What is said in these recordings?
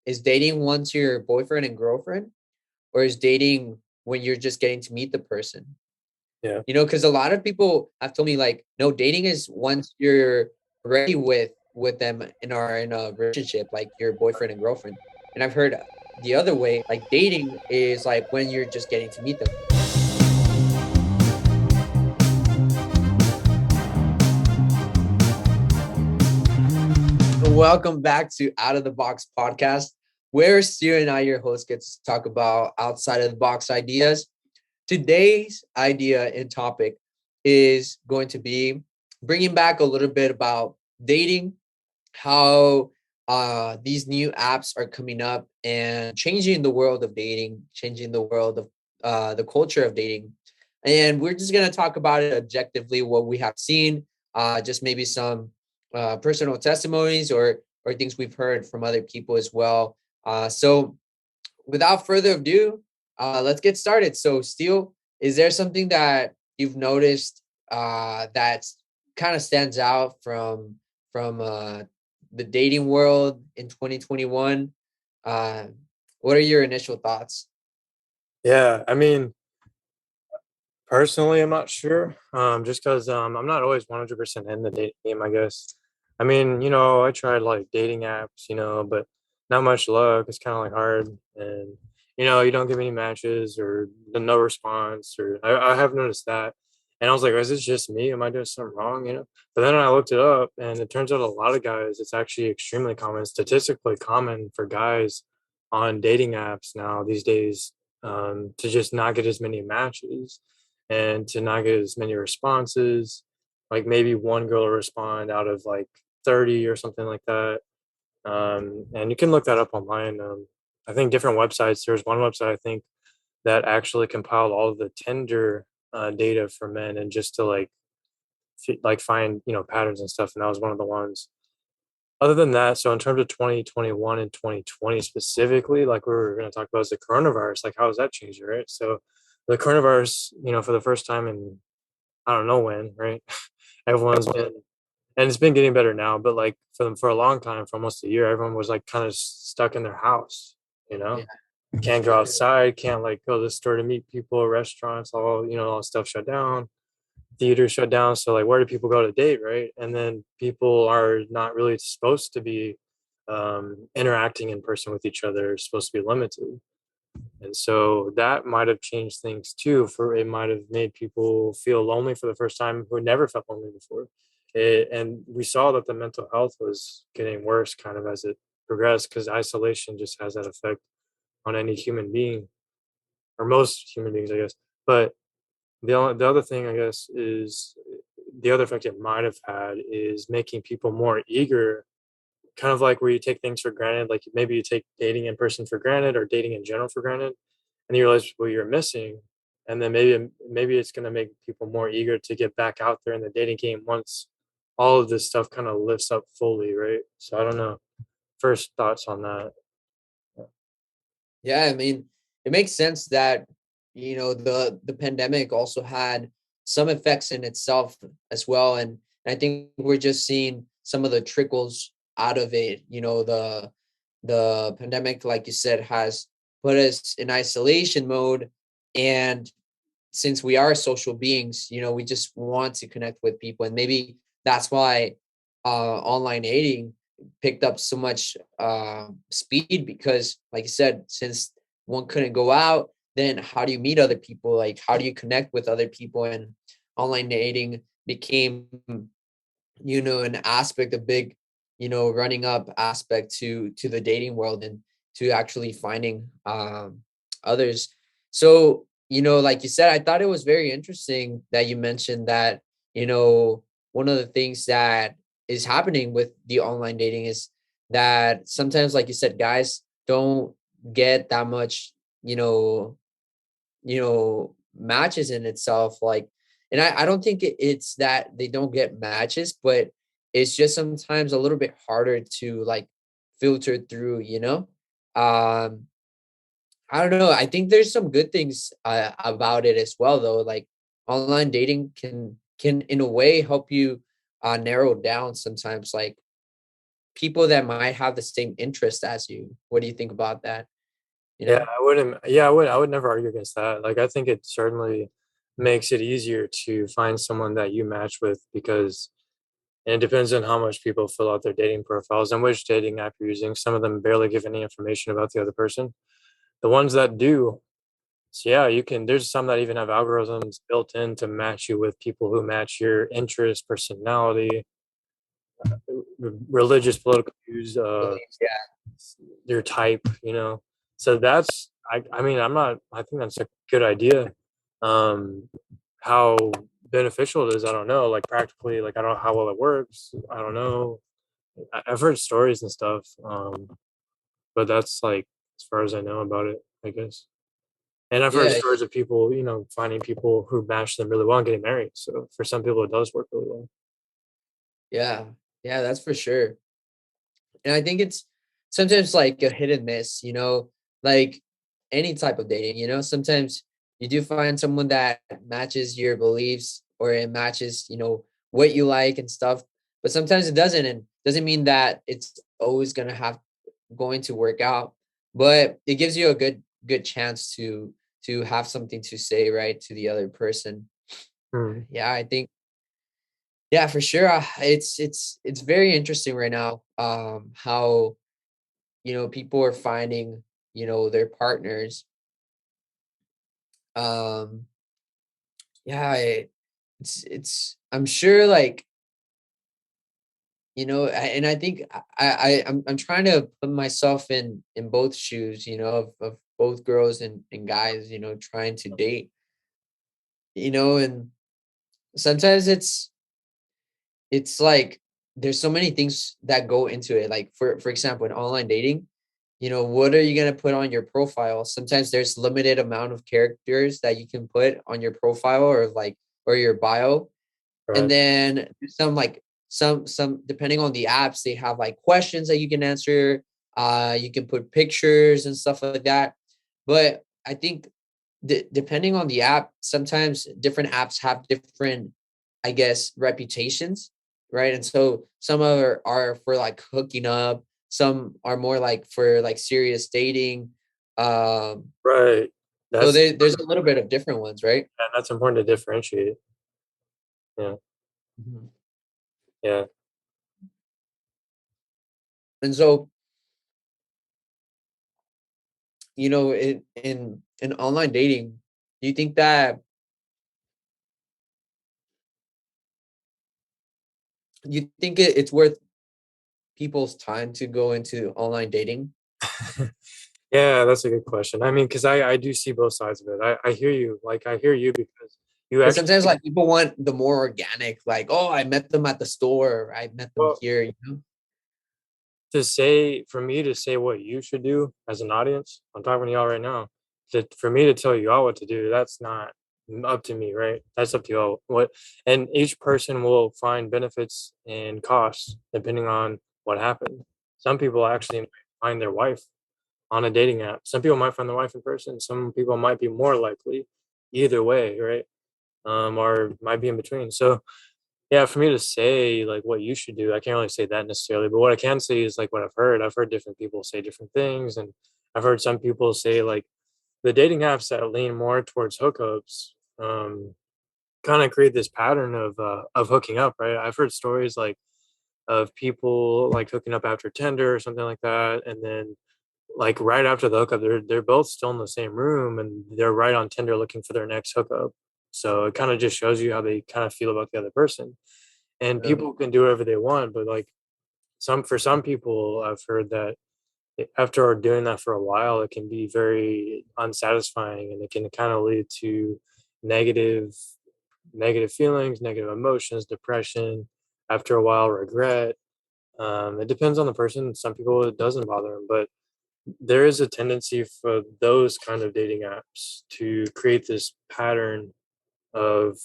is dating once you're boyfriend and girlfriend, or is dating when you're just getting to meet the person? Yeah. Because a lot of people have told me like, no, dating is once you're ready with them in a relationship, like your boyfriend and girlfriend. And I've heard the other way, like dating is like when you're just getting to meet them. Welcome back to Out of the Box podcast, where Stu and I, your host, get to talk about outside of the box ideas. Today's idea and topic is going to be bringing back a little bit about dating, how these new apps are coming up and changing the world of dating, changing the world of the culture of dating. And we're just going to talk about it objectively, what we have seen, just maybe some personal testimonies or things we've heard from other people as well. So without further ado, let's get started. So, Steele, is there something that you've noticed that kind of stands out from the dating world in 2021? Uh, what are your initial thoughts? Yeah. I mean, personally, I'm not sure. Just because I'm not always 100% in the dating game, I guess. I mean, I tried like dating apps, but not much luck. It's kind of like hard, and you don't get many matches or no response, or I have noticed that. And I was like, is this just me? Am I doing something wrong? But then I looked it up, and it turns out a lot of guys, it's actually extremely common, statistically common for guys on dating apps now these days, to just not get as many matches and to not get as many responses. Like maybe one girl will respond out of like 30 or something like that. And you can look that up online. I think different websites. There's one website I think that actually compiled all of the Tinder data for men, and just to like find patterns and stuff. And that was one of the ones. Other than that, so in terms of 2021 and 2020 specifically, like we were going to talk about, is the coronavirus. Like, how has that changed, right? So the coronavirus, for the first time in I don't know when, right? Everyone's been, and it's been getting better now, but like for a long time, for almost a year, everyone was like kind of stuck in their house, you know, Yeah, can't go outside, can't like go to the store to meet people, restaurants, all stuff shut down, theaters shut down. So like, where do people go to date, right? And then people are not really supposed to be interacting in person with each other. It's supposed to be limited. And so that might have changed things too. For it might have made people feel lonely for the first time who had never felt lonely before. And we saw that the mental health was getting worse kind of as it progressed, because isolation just has that effect on any human being, or most human beings, I guess. But the other thing, I guess, is the other effect it might have had is making people more eager, kind of like where you take things for granted. Like maybe you take dating in person for granted, or dating in general for granted, and you realize what you're missing. And then maybe it's going to make people more eager to get back out there in the dating game once all of this stuff kind of lifts up fully, right? So I don't know. First thoughts on that. yeah. I mean, it makes sense that the pandemic also had some effects in itself as well, and I think we're just seeing some of the trickles out of it. The pandemic, like you said, has put us in isolation mode. And since we are social beings, we just want to connect with people. And maybe that's why online dating picked up so much speed because, like you said, since one couldn't go out, then how do you meet other people? Like, how do you connect with other people? And online dating became an aspect, a big running up aspect to the dating world and to actually finding others. So like you said, I thought it was very interesting that you mentioned that one of the things that is happening with the online dating is that sometimes, like you said, guys don't get that much you know matches in itself, like, and I don't think it's that they don't get matches, but it's just sometimes a little bit harder to like filter through, um I don't know, I think there's some good things about it as well, though. Like, online dating can in a way help you narrow down sometimes, like people that might have the same interest as you. What do you think about that? You Yeah, know? I wouldn't. Yeah, I would never argue against that. Like, I think it certainly makes it easier to find someone that you match with because and it depends on how much people fill out their dating profiles and which dating app you're using. Some of them barely give any information about the other person. The ones that do, so yeah, you can. There's some that even have algorithms built in to match you with people who match your interest, personality, religious, political views, Beliefs, yeah. your type. So that's. I mean, I'm not. I think that's a good idea. How beneficial it is, I don't know. Like practically, like I don't know how well it works. I don't know. I've heard stories and stuff, but that's like as far as I know about it, I guess. And I've heard Yeah, stories of people, finding people who match them really well and getting married. So for some people, it does work really well. yeah, yeah, that's for sure. And I think it's sometimes like a hit and miss, like any type of dating, sometimes you do find someone that matches your beliefs or it matches, what you like and stuff. But sometimes it doesn't, and doesn't mean that it's always going to work out. But it gives you a good chance to have something to say, right, to the other person. Hmm. Yeah, I think yeah, for sure. It's very interesting right now. How people are finding their partners. Um, yeah, it's I'm sure like and I think I'm trying to put myself in both shoes, of both girls and guys, trying to date, and sometimes it's like there's so many things that go into it. Like for example, in online dating, what are you gonna put on your profile? Sometimes there's limited amount of characters that you can put on your profile or your bio. And Right. then some like some depending on the apps, they have like questions that you can answer. You can put pictures and stuff like that. But I think depending on the app, sometimes different apps have different, I guess, reputations, right? And so some are for like hooking up, some are more like for like serious dating. Um, Right. so That's there's a little bit of different ones, right? that's important to differentiate. Yeah. Mhm. Yeah. And so, in online dating, do you think that it's worth people's time to go into online dating? Yeah, that's a good question. I mean, because I do see both sides of it. I hear you. Like I hear you because you Because actually sometimes like people want the more organic, like, oh, I met them at the store, or I met them well, here. to say for me to say what you should do as an audience. I'm talking to y'all right now. For me to tell you all what to do, that's not up to me, right? That's up to y'all. And each person will find benefits and costs depending on what happened. Some people actually might find their wife on a dating app. Some people might find their wife in person. Some people might be more likely either way, right? Or might be in between. So yeah, for me to say like what you should do, I can't really say that necessarily. But what I can say is like what I've heard. I've heard different people say different things, and I've heard some people say like the dating apps that lean more towards hookups kind of create this pattern of hooking up, right? I've heard stories like of people like hooking up after Tinder or something like that, and then like right after the hookup, they're both still in the same room and they're right on Tinder looking for their next hookup. So it kind of just shows you how they kind of feel about the other person. And Yeah. people can do whatever they want, but like some people, I've heard that after doing that for a while, it can be very unsatisfying and it can kind of lead to negative negative feelings, negative emotions, depression. After a while, regret. It depends on the person. Some people it doesn't bother them, but there is a tendency for those kind of dating apps to create this pattern of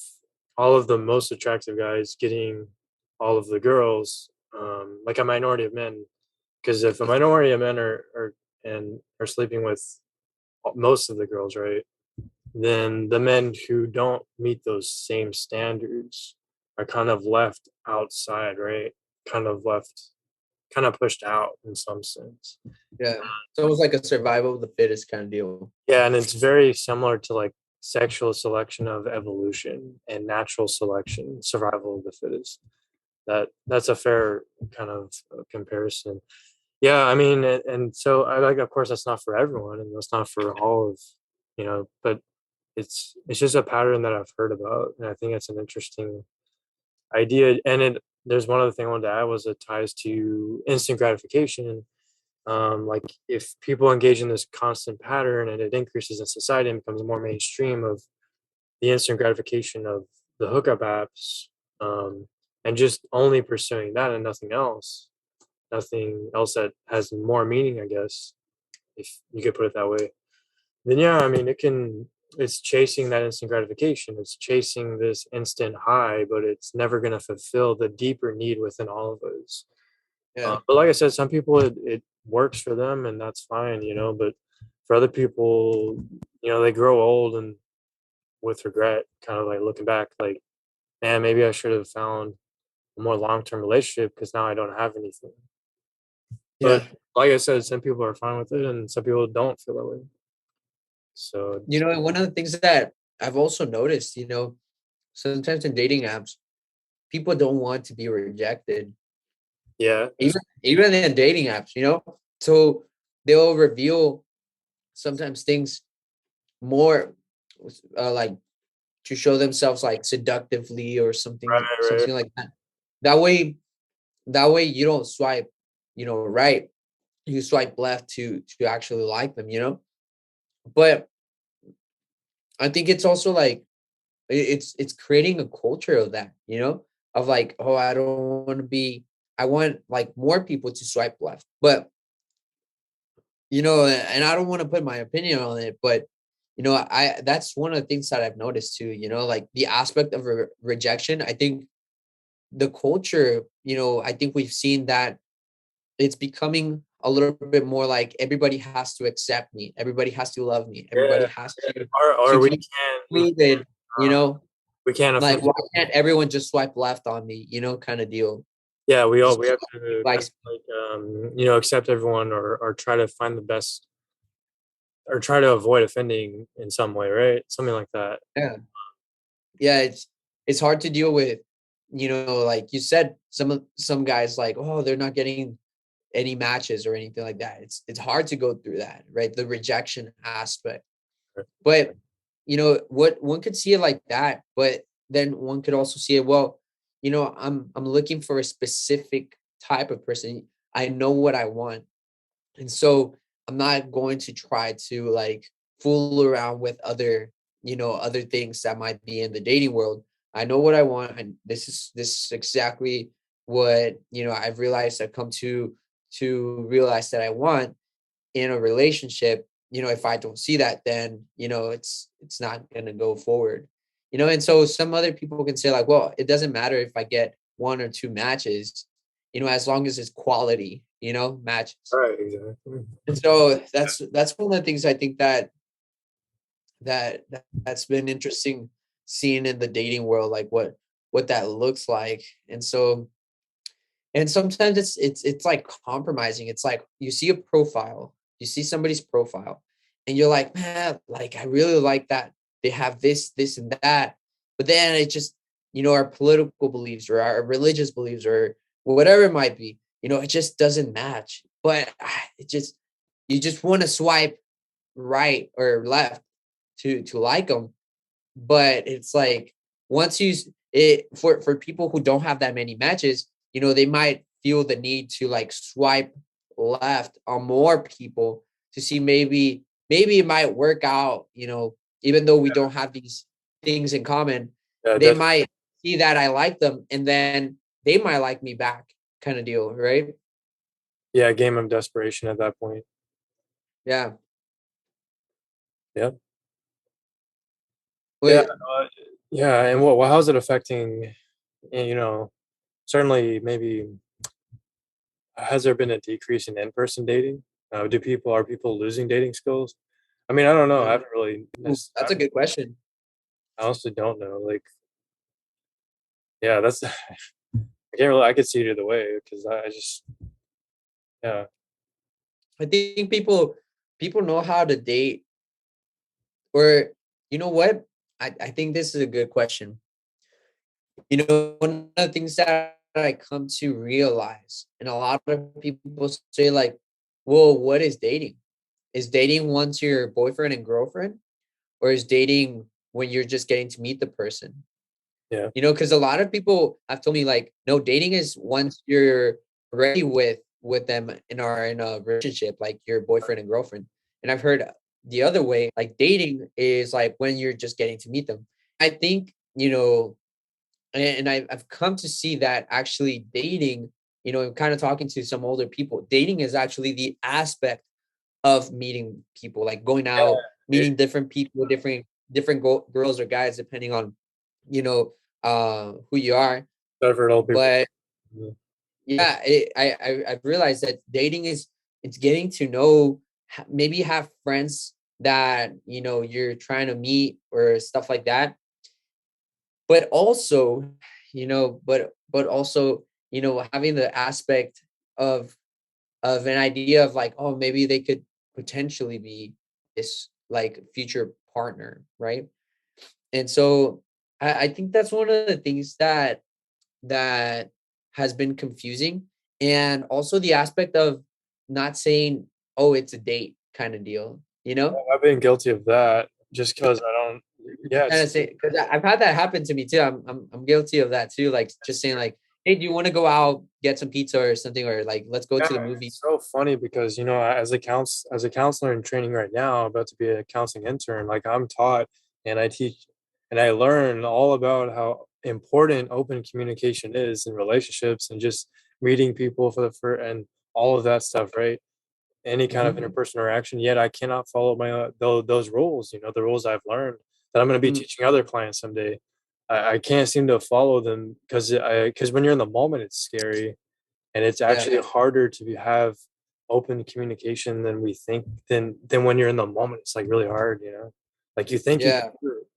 all of the most attractive guys getting all of the girls, like a minority of men. Because if a minority of men are sleeping with most of the girls, right, then the men who don't meet those same standards are kind of left outside, right? Kind of left. kind of pushed out in some sense. Yeah. So it was like a survival of the fittest kind of deal. Yeah, and it's very similar to like sexual selection of evolution and natural selection, survival of the fittest. That's a fair kind of comparison. Yeah, I mean, and so I like, of course, that's not for everyone, and that's not for all of, but it's just a pattern that I've heard about, and I think it's an interesting idea. And there's one other thing I wanted to add was it ties to instant gratification. Like if people engage in this constant pattern and it increases in society and becomes more mainstream of the instant gratification of the hookup apps, and just only pursuing that and nothing else that has more meaning, I guess, if you could put it that way, then yeah, I mean, it's chasing that instant gratification. It's chasing this instant high, but it's never going to fulfill the deeper need within all of us. Yeah. But like I said, some people it works for them and that's fine, but for other people, they grow old and with regret, kind of like looking back, like, man, maybe I should have found a more long-term relationship because now I don't have anything. Yeah. But like I said, some people are fine with it and some people don't feel that way. So And one of the things that I've also noticed, sometimes in dating apps, people don't want to be rejected. yeah, Even in dating apps, so they'll reveal sometimes things more like to show themselves like seductively or something right, right. something like that. That way, you don't swipe, right. You swipe left to actually like them. But I think it's also like it's creating a culture of that, of like, oh, I don't want to be. I want like more people to swipe left, but and I don't want to put my opinion on it, but I that's one of the things that I've noticed too. Like the aspect of rejection. I think the culture. I think we've seen that it's becoming a little bit more like everybody has to accept me, everybody has to love me, everybody Yeah, has or to we be can't included. uh, we can't Like afford. why can't everyone just swipe left on me? Kind of deal. Yeah, Just we have to kind like of like accept everyone or try to find the best or try to avoid offending in some way, right? Something like that. yeah. Yeah, it's hard to deal with, like you said, some guys like, oh, they're not getting any matches or anything like that. It's hard to go through that, right? The rejection aspect. But what one could see it like that, but then one could also see it, well, I'm looking for a specific type of person. I know what I want. And so I'm not going to try to like fool around with other things that might be in the dating world. I know what I want, and this is exactly what I've realized. I've come to realize that I want in a relationship. If I don't see that, then it's not gonna go forward. And so some other people can say like, well, it doesn't matter if I get one or two matches, as long as it's quality, matches. Right, exactly. And so that's one of the things I think that's been interesting seeing in the dating world, like what that looks like. And so and sometimes it's like compromising. It's like you see a profile, you see somebody's profile, and you're like, man, like I really like that they have this and that. But then it just, our political beliefs or our religious beliefs or whatever it might be, it just doesn't match. But it just you just want to swipe right or left to like them. But it's like once it for people who don't have that many matches, they might feel the need to like swipe left on more people to see maybe it might work out, even though we don't have these things in common. Yeah, They definitely. might see that I like them and then they might like me back, kind of deal, right? Yeah, game of desperation at that point. Yeah. Yeah, yeah, Wait, yeah. And how's it affecting? You know, certainly, maybe has there been a decrease in in-person dating? Are people losing dating skills? I mean, I don't know. I haven't really. that's a good question. I honestly don't know. Like, yeah, that's. I can't really. I could see it either way because I just Yeah. I think people know how to date, or you know what? I think this is a good question. One of the things that I come to realize, and a lot of people say, like, well, what is dating? Is dating once you're boyfriend and girlfriend, or is dating when you're just getting to meet the person? Yeah. Because a lot of people have told me, like, no, dating is once you're ready with them in a relationship, like your boyfriend and girlfriend. And I've heard the other way, like dating is like when you're just getting to meet them. I think, and I've come to see that actually dating, kind of talking to some older people, dating is actually the aspect of meeting people, like going out, Yeah. meeting different people, different girls or guys, depending on, you know, who you are. I've heard old people. But yeah, I've realized that dating is, it's getting to know, maybe have friends that you're trying to meet or stuff like that, but also, but also, having the aspect of an idea of, like, oh, maybe they could potentially be this, like, future partner, right? And so I think that's one of the things that has been confusing, and also the aspect of not saying, oh, it's a date kind of deal, I've been guilty of that just because I don't. Yeah, kind it's of say, because I've had that happen to me too. I'm guilty of that too. Like, just saying, like, hey, do you want to go out, get some pizza or something, or like, let's go yeah, to the movie. it's so funny because as a counselor in training right now, about to be a counseling intern, like I'm taught and I teach and I learn all about how important open communication is in relationships and just meeting people for the first and all of that stuff, right? Any kind of Hmm. interpersonal interaction. Yet I cannot follow those rules. The rules I've learned that I'm going to be Hmm. teaching other clients someday. I can't seem to follow them because when you're in the moment, it's scary and it's Yeah, actually harder to have open communication than we think than when you're in the moment. It's like really hard, like you think you can yeah, do it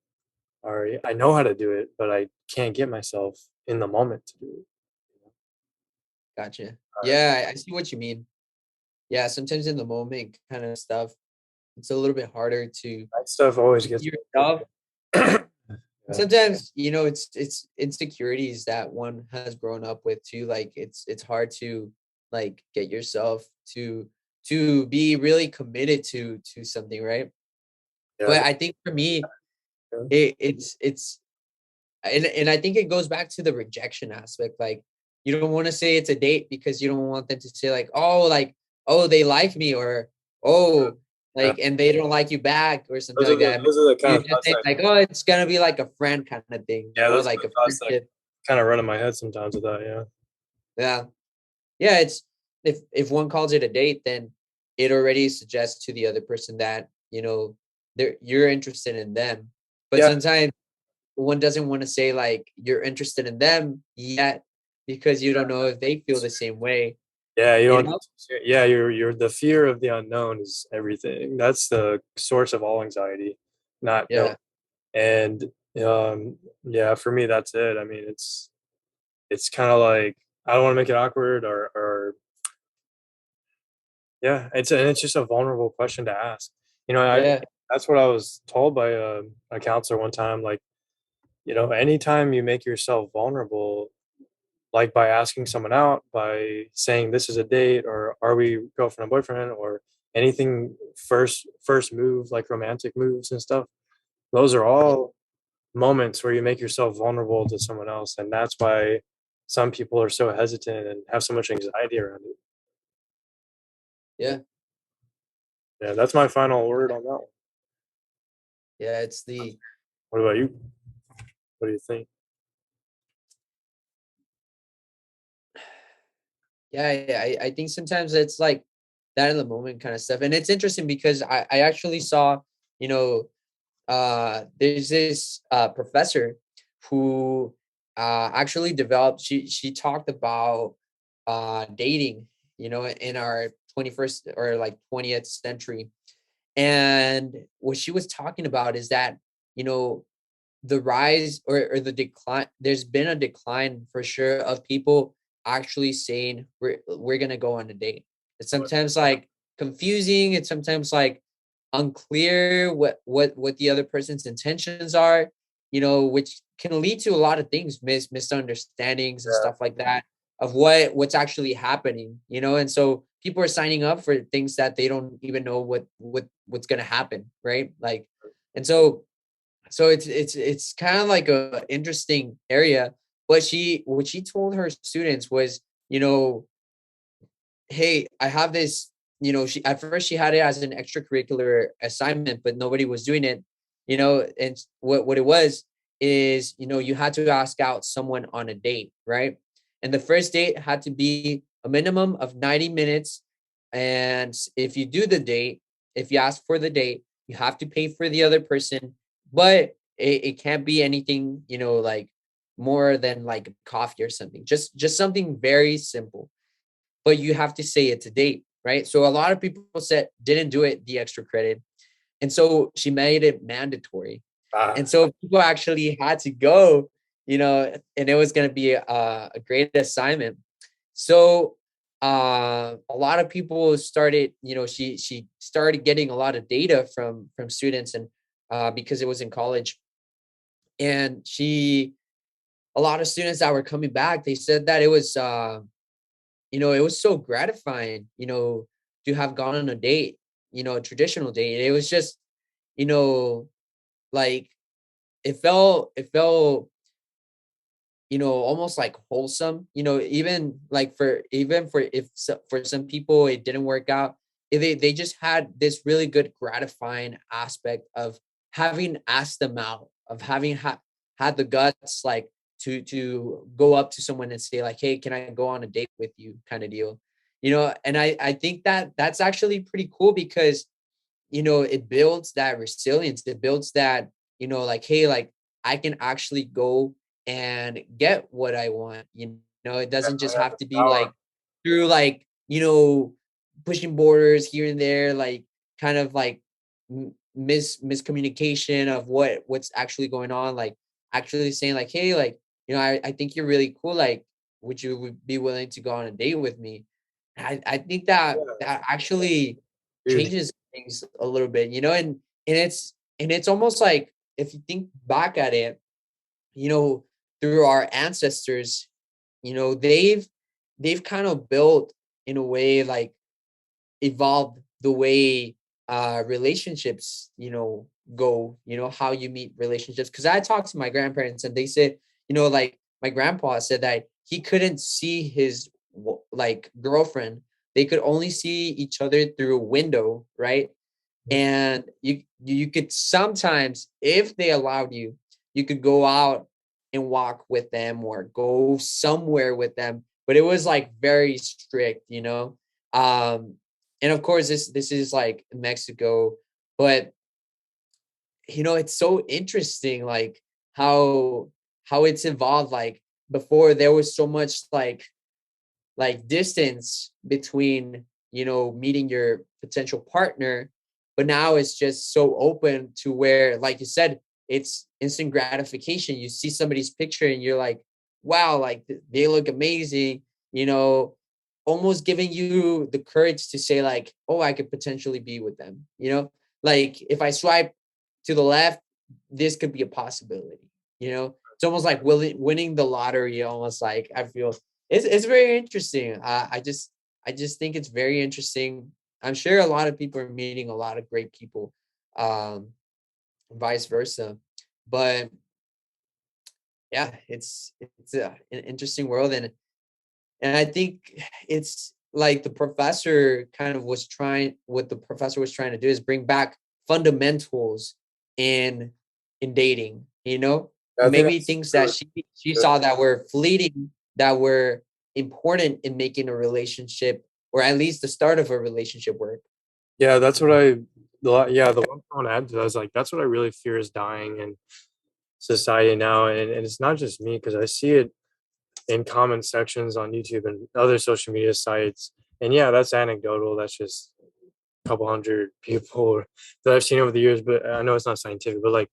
or I know how to do it, but I can't get myself in the moment to do it. gotcha. Uh, Yeah, I see what you mean. Yeah, sometimes in the moment kind of stuff, it's a little bit harder to that stuff always be gets yourself. me. And Yeah. sometimes, it's insecurities that one has grown up with too. Like, it's hard to, like, get yourself to be really committed to something, right? Yeah. But I think for me, Yeah. it's and I think it goes back to the rejection aspect. Like, you don't want to say it's a date because you don't want them to say, like, oh, like, oh, they like me, or oh, Yeah. like, and they don't like you back or something Those are like the that. those are the kind You of just thoughts say, that like, oh, it's gonna be like a friend kind of thing, yeah, those are like the a thoughts that friendship. kind of run in my head sometimes with that. Yeah. Yeah. Yeah, it's, if one calls it a date, then it already suggests to the other person that, you're interested in them. But Yeah. sometimes one doesn't want to say, like, you're interested in them yet, because you don't know if they feel the same way, Yeah, you you don't. know? Yeah, you're the fear of the unknown is everything. That's the source of all anxiety, not no. Yeah. And yeah, for me, that's it. I mean, it's kind of like I don't want to make it awkward or yeah, it's just a vulnerable question to ask. I Yeah. that's what I was told by a counselor one time. Like, anytime you make yourself vulnerable, like by asking someone out, by saying this is a date or are we girlfriend and boyfriend or anything first move like romantic moves and stuff. Those are Yeah. all moments where you make yourself vulnerable to someone else, and that's why some people are so hesitant and have so much anxiety around it. Yeah. Yeah, that's my final word on that one. Yeah. It's the What about you? What do you think? Yeah, yeah, I think sometimes it's like that in the moment kind of stuff. And it's interesting because I actually saw, you know, there's this professor who actually developed, she talked about dating, in our 21st or like 20th century. And what she was talking about is that, you know, the rise or the decline, there's been a decline for sure of people actually saying we're gonna go on a date. It's sometimes like confusing. It's sometimes like unclear what the other person's intentions are, which can lead to a lot of things, misunderstandings and Yeah. stuff like that of what's actually happening, and so people are signing up for things that they don't even know what's going to happen, right? Like, and so it's kind of like a interesting area. What she told her students was, you know hey, I have this, she at first she had it as an extracurricular assignment, but nobody was doing it, and what it was is, you had to ask out someone on a date, right? And the first date had to be a minimum of 90 minutes. And if you do the date, if you ask for the date, you have to pay for the other person, but it can't be anything, like more than like coffee or something. Just something very simple, but you have to say it's a date, right? So a lot of people said didn't do it the extra credit. And so she made it mandatory. And Ah, so people actually had to go, and it was going to be a great assignment. So a lot of people started, she started getting a lot of data from students, and because it was in college. And a lot of students that were coming back, they said that it was it was so gratifying, to have gone on a date, a traditional date. It was just, you know, like it felt, almost like wholesome, even for if for some people it didn't work out, they just had this really good gratifying aspect of having asked them out, of having had the guts, like to go up to someone and say like, hey, can I go on a date with you, kind of deal. And I think that that's actually pretty cool because it builds that resilience. It builds that, like, hey, like I can actually go and get what I want. It doesn't just I have have the to be power. like through like, pushing borders here and there, like kind of like miscommunication of what's actually going on. Like actually saying like, hey, like, I think you're really cool. Like, would be willing to go on a date with me? I think that Yeah, that actually huge. changes things a little bit, and it's almost like if you think back at it, you know, through our ancestors, they've kind of built in a way like evolved the way relationships, go, how you meet relationships. Because I talked to my grandparents and they said, like my grandpa said that he couldn't see his like girlfriend. They could only see each other through a window, right? And you could sometimes, if they allowed you, you could go out and walk with them or go somewhere with them, but it was like very strict, um and of course this is like Mexico, but it's so interesting, like how it's evolved. Like before there was so much like distance between, meeting your potential partner, but now it's just so open to where, like you said, it's instant gratification. You see somebody's picture and you're like, wow, like they look amazing, you know almost giving you the courage to say like, oh, I could potentially be with them, like if I swipe to the left, this could be a possibility. It's almost like winning the lottery, almost, like I feel it's very interesting. I just think it's very interesting. I'm sure a lot of people are meeting a lot of great people, um, vice versa. But yeah, it's an interesting world, and I think it's like what the professor was trying to do is bring back fundamentals in in dating, I think maybe that's things that really she good. saw that were fleeting, that were important in making a relationship, or at least the start of a relationship, work. Yeah, that's what the one I want to add to that is like that's what I really fear is dying in society now, and it's not just me because I see it in comment sections on YouTube and other social media sites. And yeah, that's anecdotal. That's just a couple hundred people that I've seen over the years. But I know it's not scientific. But like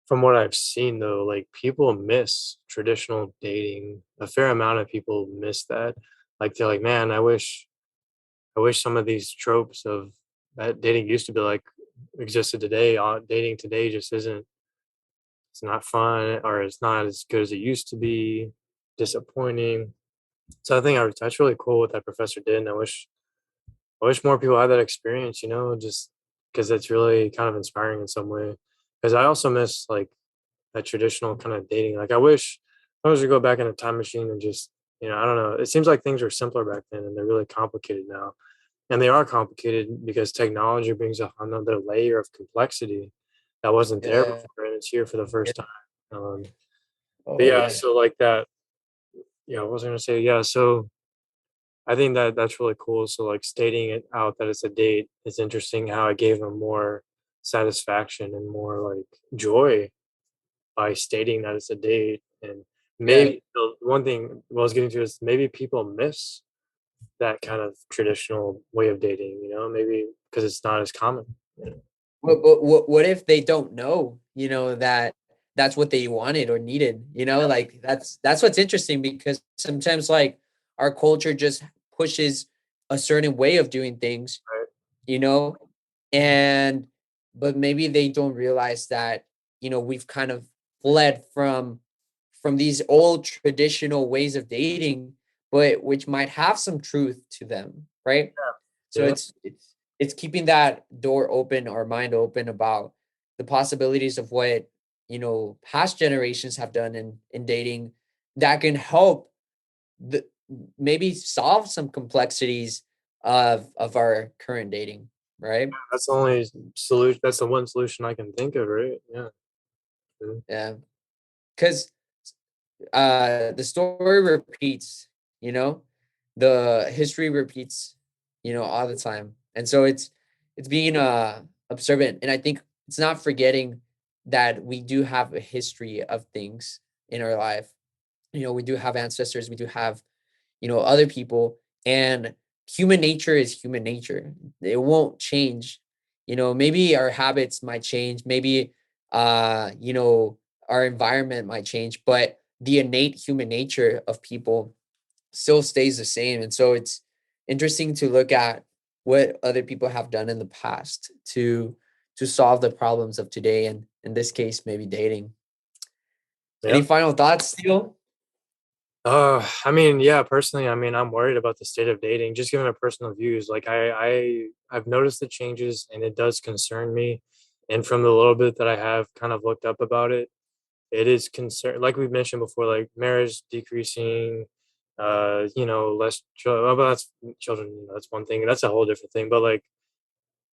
from what I've seen though, like people miss traditional dating. A fair amount of people miss that. Like they're like, man, I wish some of these tropes of that dating used to be like existed today. Dating today just isn't. It's not fun, or it's not as good as it used to be. Disappointing. So I think that's really cool what that professor did, and I wish more people had that experience. Just because it's really kind of inspiring in some way. Because I also miss like that traditional kind of dating. Like I wish to go back in a time machine and just I don't know. It seems like things were simpler back then, and they're really complicated now. And they are complicated because technology brings another layer of complexity that wasn't there Yeah. before, and it's here for the Yeah. first time. But Oh yeah, yeah. so like that. Yeah, what was I gonna say? Yeah, so I think that that's really cool. So like stating it out that it's a date is interesting. How it gave them more satisfaction and more like joy by stating that it's a date. And Yeah. maybe the one thing I was getting to is maybe people miss that kind of traditional way of dating. Maybe because it's not as common. What if they don't know, that that's what they wanted or needed, like that's what's interesting because sometimes like our culture just pushes a certain way of doing things, Right? you know, and but maybe they don't realize that, we've kind of fled from these old traditional ways of dating, but which might have some truth to them, right? So Yeah. it's keeping that door open or mind open about the possibilities of what, past generations have done in dating that can help the maybe solve some complexities of our current dating, right? That's the only solution. That's the one solution I can think of, right? Yeah. Mhm. Yeah. Because the story repeats, you know, the history repeats, all the time. And so it's being observant. And I think it's not forgetting that we do have a history of things in our life. We do have ancestors, we do have, other people, and human nature is human nature. It won't change. Maybe our habits might change, maybe our environment might change, but the innate human nature of people still stays the same. And so it's interesting to look at what other people have done in the past to solve the problems of today, and in this case maybe dating. Any Yeah. final thoughts, Steele? I mean, yeah, personally, I mean, I'm worried about the state of dating, just given my personal views. Like I've noticed the changes and it does concern me. And from the little bit that I have kind of looked up about it, it is concern like we mentioned before, like marriage decreasing, less children. Well, that's children, that's one thing. That's a whole different thing. But like,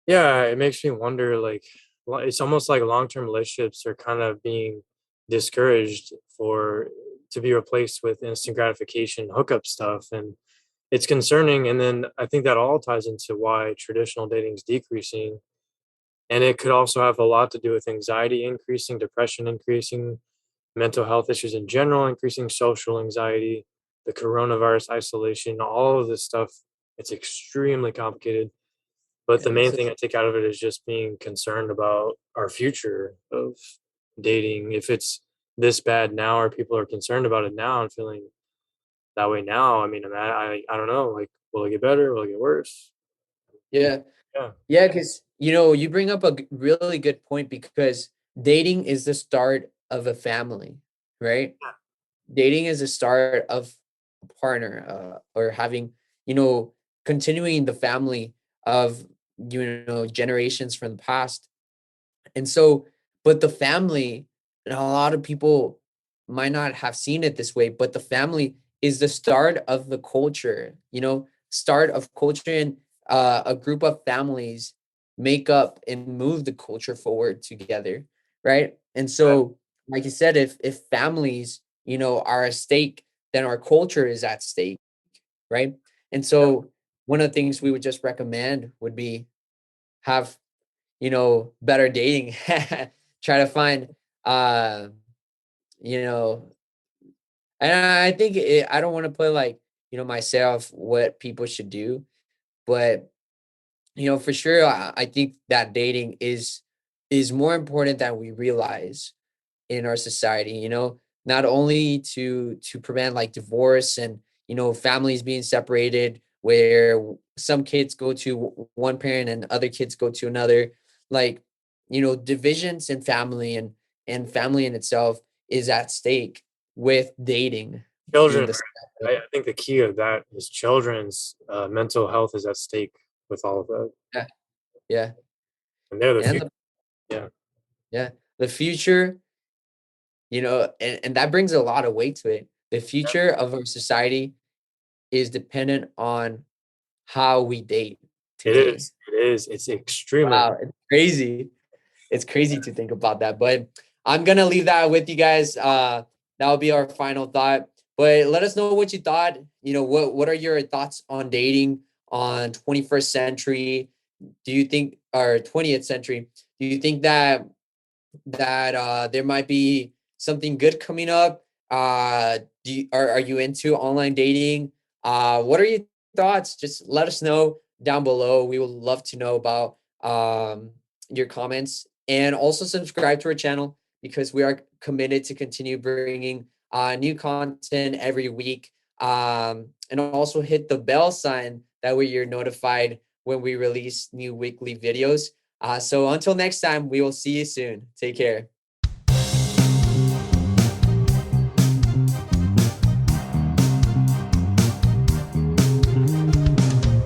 yeah, it makes me wonder, like, it's almost like long-term relationships are kind of being discouraged for to be replaced with instant gratification hookup stuff, and it's concerning. And then I think that all ties into why traditional dating is decreasing, and it could also have a lot to do with anxiety increasing, depression increasing, mental health issues in general increasing, social anxiety, the coronavirus isolation, all of this stuff. It's extremely complicated, but the Yeah, main so thing I take out of it is just being concerned about our future of dating. If it's this bad now, or people are concerned about it now and feeling that way now, I mean, I don't know. Like, will it get better? Will it get worse? yeah. Yeah. Yeah, because you bring up a really good point because dating is the start of a family, right? Dating is the start of a partner, or having, you know, continuing the family of, generations from the past. And so, but the family, and a lot of people might not have seen it this way, but the family is the start of the culture, start of culture, and a group of families make up and move the culture forward together, right? And so, like you said, if families, are at stake, then our culture is at stake, right? And so, one of the things we would just recommend would be have, better dating. Try to find, uh, you know, and I think I don't want to put like, myself what people should do, but for sure, I think that dating is more important than we realize in our society. Not only to prevent like divorce and families being separated, where some kids go to one parent and other kids go to another. Like, divisions in family and family in itself is at stake with dating being Children, the I think the key of that is children's mental health is at stake with all of that, yeah, yeah, and they're the and future. Yeah, yeah, the future, and that brings a lot of weight to it. The future of our society is dependent on how we date it today. is. It is. It's extremely. Wow, it's crazy. It's crazy to think about that. But I'm gonna leave that with you guys. That'll be our final thought. But let us know what you thought. What are your thoughts on dating on 21st century? Do you think, or 20th century? Do you think that there might be something good coming up? Are you into online dating? What are your thoughts? Just let us know down below. We would love to know about your comments, and also subscribe to our channel because we are committed to continue bringing new content every week. And also hit the bell sign, that way you're notified when we release new weekly videos. So until next time, we will see you soon. Take care.